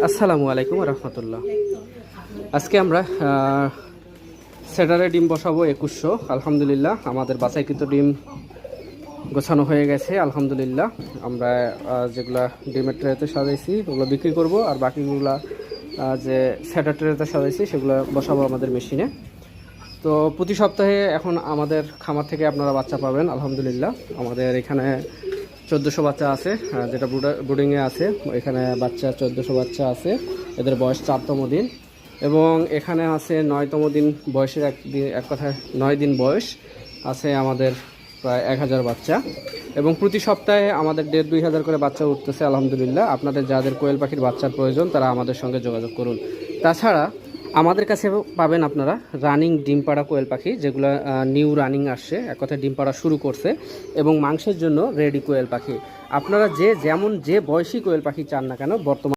আসসালামু আলাইকুম রহমতুল্লাহ। আজকে আমরা সেটারে ডিম বসাবো 2100। আলহামদুলিল্লাহ আমাদের বাছাইকৃত ডিম গোছানো হয়ে গেছে আলহামদুলিল্লাহ। আমরা যেগুলা ডিমের ট্রেতে সাজাইছি ওগুলো বিক্রি করব, আর বাকিগুলা যে সেটার ট্রেতে সাজাইছি সেগুলো বসাবো আমাদের মেশিনে। তো প্রতি সপ্তাহে এখন আমাদের খামার থেকে আপনারা বাচ্চা পাবেন আলহামদুলিল্লাহ। আমাদের এখানে 1400 বাচ্চা আছে, যেটা ব্রুডিংয়ে আছে। এখানে বাচ্চা 1400 বাচ্চা আছে, এদের বয়স 4তম দিন, এবং এখানে আছে 9তম দিন বয়সের এক কথায় 9 দিন বয়স আছে আমাদের প্রায় 1000 বাচ্চা, এবং প্রতি সপ্তাহে আমাদের 1500-2000 করে বাচ্চা উঠতেছে আলহামদুলিল্লাহ। আপনাদের যাদের কোয়েল পাখির বাচ্চার প্রয়োজন তারা আমাদের সঙ্গে যোগাযোগ করুন। তাছাড়া আমাদের কাছে পাবেন আপনারা রানিং ডিম পাড়া কোয়েল পাখি, যেগুলো নিউ রানিং আসছে, এক কথায় ডিম পাড়া শুরু করছে, এবং মাংসের জন্য রেডি কোয়েল পাখি। আপনারা যে যেমন যে বয়সী কোয়েল পাখি চান না কেন বর্তমানে